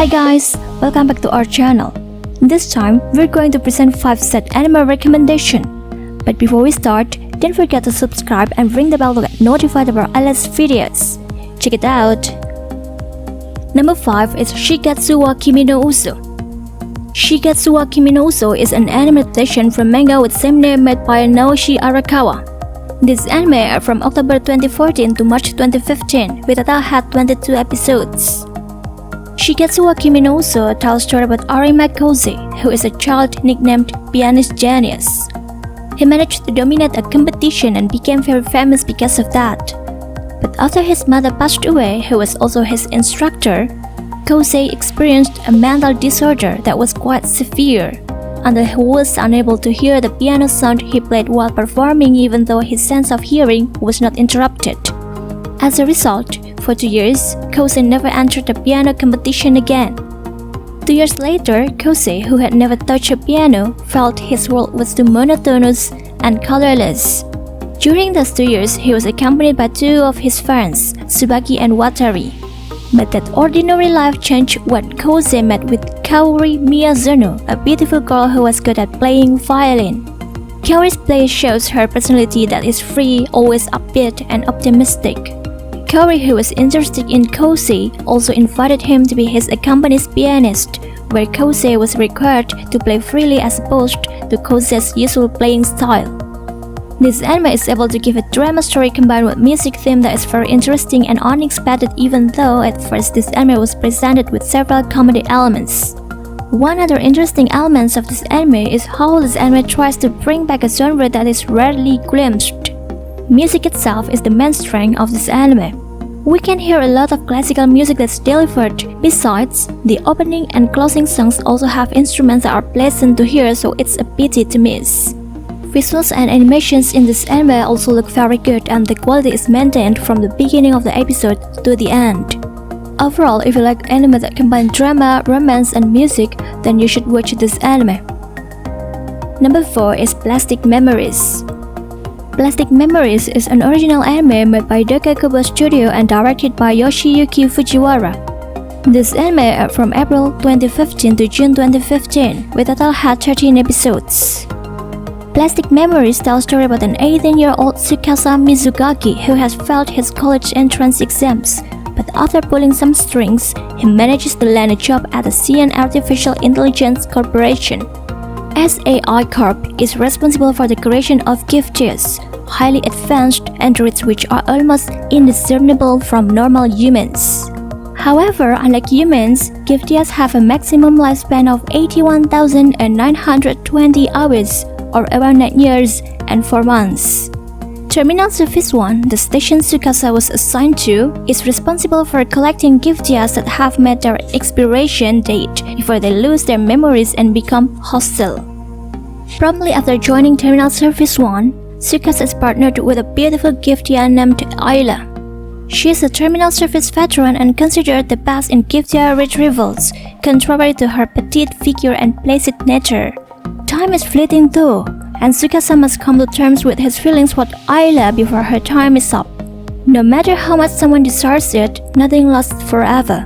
Hi guys, welcome back to our channel. This time, we're going to present 5 set anime recommendation. But before we start, don't forget to subscribe and ring the bell to get notified of our latest videos. Check it out. Number 5 is Shigatsu wa Kimi no Uso. Shigatsu wa Kimi no Uso is an anime adaptation from manga with same name made by Naoshi Arakawa. This anime from October 2014 to March 2015 with a total had 22 episodes. Shigatsu wa Kimi no Uso tells a story about Arima Koze, who is a child nicknamed Pianist Genius. He managed to dominate a competition and became very famous because of that. But after his mother passed away, who was also his instructor, Koze experienced a mental disorder that was quite severe, and he was unable to hear the piano sound he played while performing even though his sense of hearing was not interrupted. As a result, for 2 years, Koze never entered the piano competition again. 2 years later, Koze, who had never touched a piano, felt his world was too monotonous and colorless. During those 2 years, he was accompanied by 2 of his friends, Tsubaki and Watari. But that ordinary life changed when Koze met with Kaori Miyazuno, a beautiful girl who was good at playing violin. Kaori's play shows her personality that is free, always upbeat and optimistic. Kaori, who was interested in Koze, also invited him to be his accompanist pianist, where Koze was required to play freely as opposed to Koze's usual playing style. This anime is able to give a drama story combined with music theme that is very interesting and unexpected, even though at first this anime was presented with several comedy elements. One other interesting element of this anime is how this anime tries to bring back a genre that is rarely glimpsed. Music itself is the main strength of this anime. We can hear a lot of classical music that's delivered. Besides, the opening and closing songs also have instruments that are pleasant to hear, so it's a pity to miss. Visuals and animations in this anime also look very good, and the quality is maintained from the beginning of the episode to the end. Overall, if you like anime that combine drama, romance, and music, then you should watch this anime. Number 4 is Plastic Memories. Plastic Memories is an original anime made by Dokubo Studio and directed by Yoshiyuki Fujiwara. This anime aired from April 2015 to June 2015, with a total had 13 episodes. Plastic Memories tells a story about an 18-year-old Tsukasa Mizugaki who has failed his college entrance exams, but after pulling some strings, he manages to land a job at the CN Artificial Intelligence Corporation. SAI Corp is responsible for the creation of Giftias, highly advanced androids which are almost indiscernible from normal humans. However, unlike humans, Giftias have a maximum lifespan of 81,920 hours, or around 9 years and 4 months. Terminal Service 1, the station Tsukasa was assigned to, is responsible for collecting Giftias that have met their expiration date before they lose their memories and become hostile. Promptly after joining Terminal Service 1, Tsukasa is partnered with a beautiful Giftia named Ayla. She is a Terminal Service veteran and considered the best in Giftia retrievals, contrary to her petite figure and placid nature. Time is fleeting though, and Tsukasa must come to terms with his feelings for Ayla before her time is up. No matter how much someone desires it, nothing lasts forever.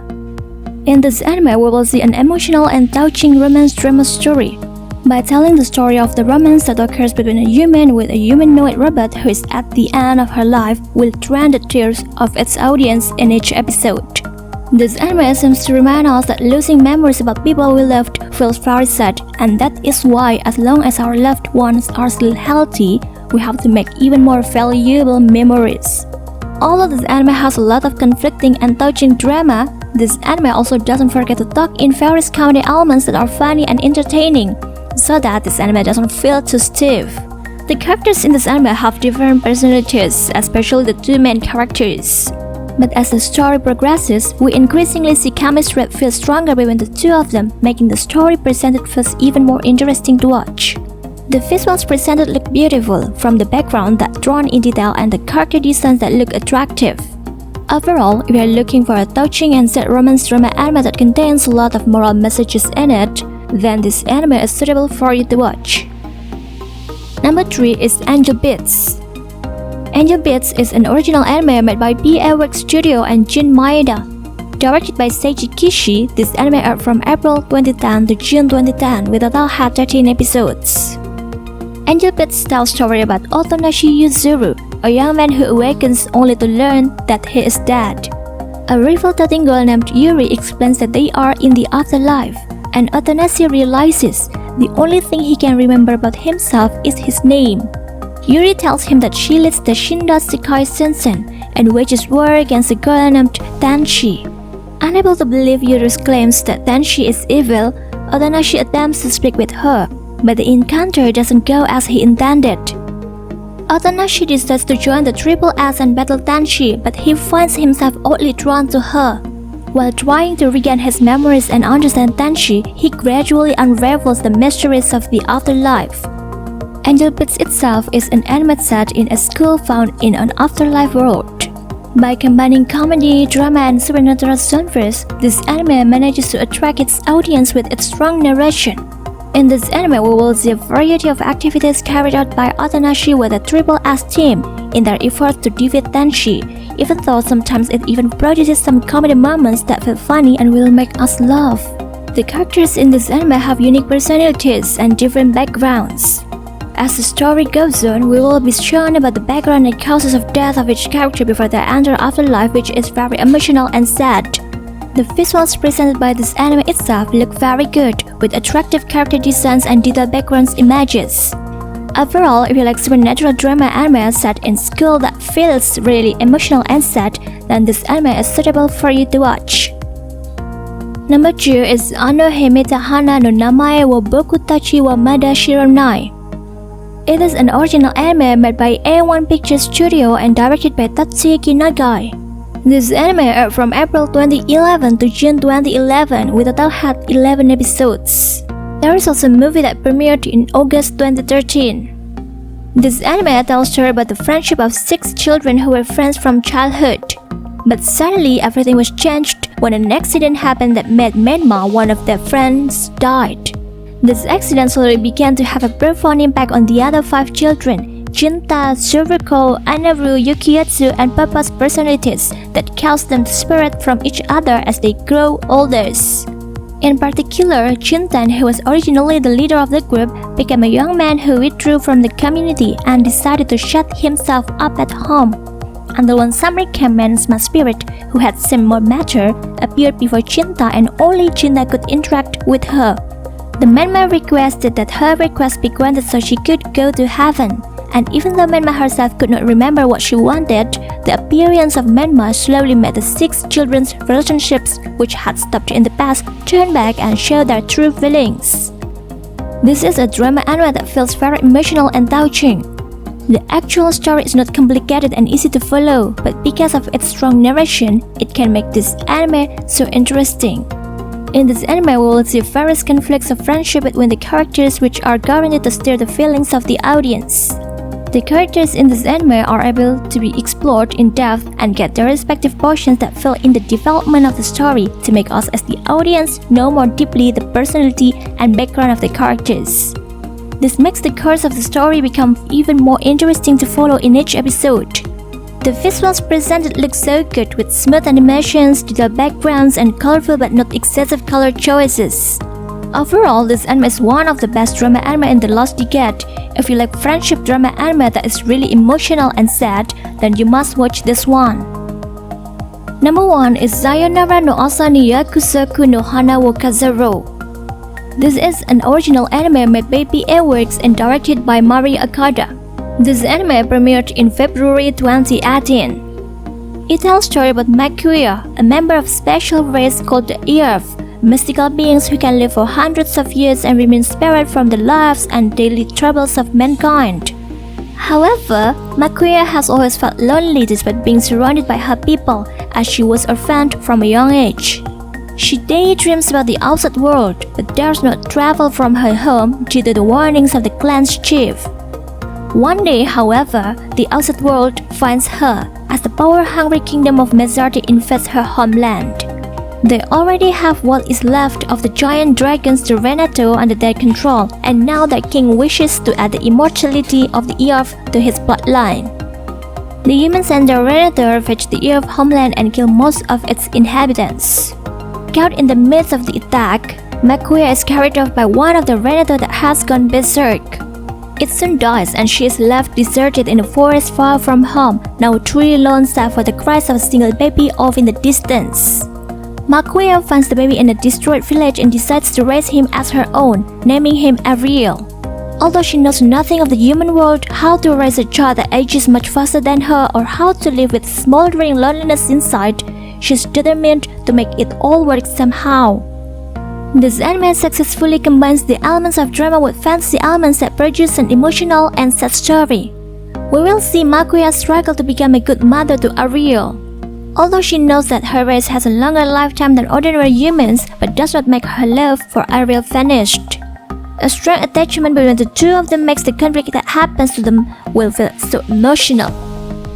In this anime, we will see an emotional and touching romance drama story. By telling the story of the romance that occurs between a human with a humanoid robot who is at the end of her life will drain the tears of its audience in each episode. This anime seems to remind us that losing memories about people we loved feels very sad, and that is why as long as our loved ones are still healthy, we have to make even more valuable memories. Although this anime has a lot of conflicting and touching drama, this anime also doesn't forget to tuck in various comedy elements that are funny and entertaining, so that this anime doesn't feel too stiff. The characters in this anime have different personalities, especially the 2 main characters. But as the story progresses, we increasingly see chemistry that feels stronger between the 2 of them, making the story presented feels even more interesting to watch. The visuals presented look beautiful, from the background that drawn in detail and the character designs that look attractive. Overall, if you are looking for a touching and sad romance drama anime that contains a lot of moral messages in it, then this anime is suitable for you to watch. Number 3 is Angel Beats. Angel Beats is an original anime made by BA Works Studio and Jun Maeda. Directed by Seiji Kishi, this anime aired from April 2010 to June 2010 with a total had 13 episodes. Angel Beats tells a story about Otonashi Yuzuru, a young man who awakens only to learn that he is dead. A rifle-toting girl named Yuri explains that they are in the afterlife, and Otonashi realizes the only thing he can remember about himself is his name. Yuri tells him that she leads the Shinda Sekai Sensen and wages war against a girl named Tenshi. Unable to believe Yuri's claims that Tenshi is evil, Otonashi attempts to speak with her, but the encounter doesn't go as he intended. Otonashi decides to join the Triple S and battle Tenshi, but he finds himself oddly drawn to her. While trying to regain his memories and understand Tenshi, he gradually unravels the mysteries of the afterlife. Angel Beats itself is an anime set in a school found in an afterlife world. By combining comedy, drama, and supernatural genres, this anime manages to attract its audience with its strong narration. In this anime, we will see a variety of activities carried out by Otonashi with a Triple S team in their efforts to defeat Tenshi, even though sometimes it even produces some comedy moments that feel funny and will make us laugh. The characters in this anime have unique personalities and different backgrounds. As the story goes on, we will be shown about the background and causes of death of each character before they enter afterlife, which is very emotional and sad. The visuals presented by this anime itself look very good, with attractive character designs and detailed background images. Overall, if you like supernatural drama anime set in school that feels really emotional and sad, then this anime is suitable for you to watch. Number 2 is Ano Himeta Hana no Namae wa Boku Tachi wa Mada Shiranai. It is an original anime made by A1 Pictures Studio and directed by Tatsuki Nagai. This anime aired from April 2011 to June 2011 with a total had 11 episodes. There is also a movie that premiered in August 2013. This anime tells a story about the friendship of 6 children who were friends from childhood. But suddenly everything was changed when an accident happened that made Menma, one of their friends, died. This accident slowly began to have a profound impact on the other 5 children, Jinta, Suruko, Anaru, Yukiyatsu, and Papa's personalities that caused them to separate from each other as they grow older. In particular, Jintan, who was originally the leader of the group, became a young man who withdrew from the community and decided to shut himself up at home. Until one summer camp Menma spirit, who had seemed more mature, appeared before Jinta and only Jinta could interact with her. The Menma requested that her request be granted so she could go to heaven, and even though Menma herself could not remember what she wanted, the appearance of Menma slowly made the 6 children's relationships, which had stopped in the past, turn back and show their true feelings. This is a drama anime that feels very emotional and touching. The actual story is not complicated and easy to follow, but because of its strong narration, it can make this anime so interesting. In this anime, we will see various conflicts of friendship between the characters which are guaranteed to stir the feelings of the audience. The characters in this anime are able to be explored in depth and get their respective portions that fill in the development of the story to make us as the audience know more deeply the personality and background of the characters. This makes the course of the story become even more interesting to follow in each episode. The visuals presented look so good with smooth animations, detailed backgrounds, and colorful but not excessive color choices. Overall, this anime is one of the best drama anime in the last decade. If you like friendship drama anime that is really emotional and sad, then you must watch this one. Number 1 is Sayonara no Asa ni YAKUSOKU no Hana wo KAZAROUL. This is an original anime made by PA Works and directed by Mari Akada. This anime premiered in February 2018. It tells a story about Makuya, a member of a special race called the Earth, mystical beings who can live for hundreds of years and remain spared from the lives and daily troubles of mankind. However, Makuya has always felt lonely despite being surrounded by her people, as she was orphaned from a young age. She daydreams about the outside world, but dares not travel from her home due to the warnings of the clan's chief. One day, however, the outside world finds her as the power-hungry kingdom of Mezarte invades her homeland. They already have what is left of the giant dragons the Renato under their control, and now their king wishes to add the immortality of the earth to his bloodline. The humans and their Renator fetch the ear of homeland and kill most of its inhabitants. Caught in the midst of the attack, Makuya is carried off by one of the Renator that has gone berserk. It soon dies and she is left deserted in a forest far from home, now truly alone save for the cries of a single baby off in the distance. Makuya finds the baby in a destroyed village and decides to raise him as her own, naming him Ariel. Although she knows nothing of the human world, how to raise a child that ages much faster than her, or how to live with smoldering loneliness inside, she's determined to make it all work somehow. This anime successfully combines the elements of drama with fantasy elements that produce an emotional and sad story. We will see Makuya struggle to become a good mother to Ariel. Although she knows that her race has a longer lifetime than ordinary humans, but does not make her love for Ariel vanished. A strong attachment between the two of them makes the conflict that happens to them will feel so emotional.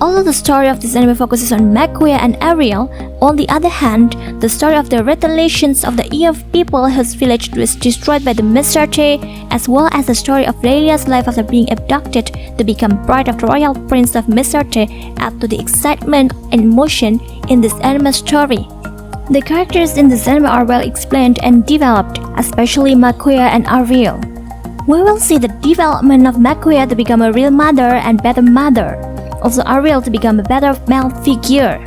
Although the story of this anime focuses on Makuya and Ariel, on the other hand, the story of the retaliations of the ear of people whose village was destroyed by the Mizrachi, as well as the story of Lelia's life after being abducted to become bride of the royal prince of Mizrachi, add to the excitement and emotion in this anime story. The characters in this anime are well explained and developed, especially Makuya and Ariel. We will see the development of Makuya to become a real mother and better mother. Also Ariel to become a better male figure.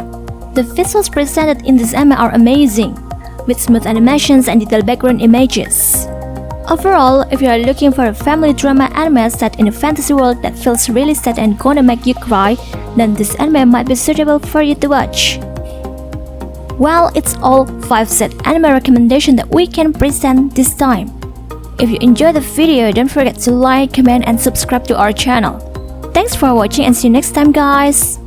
The visuals presented in this anime are amazing, with smooth animations and detailed background images. Overall, if you are looking for a family drama anime set in a fantasy world that feels really sad and gonna make you cry, then this anime might be suitable for you to watch. Well, it's all 5 set anime recommendation that we can present this time. If you enjoyed the video, don't forget to like, comment and subscribe to our channel. Thanks for watching and see you next time guys!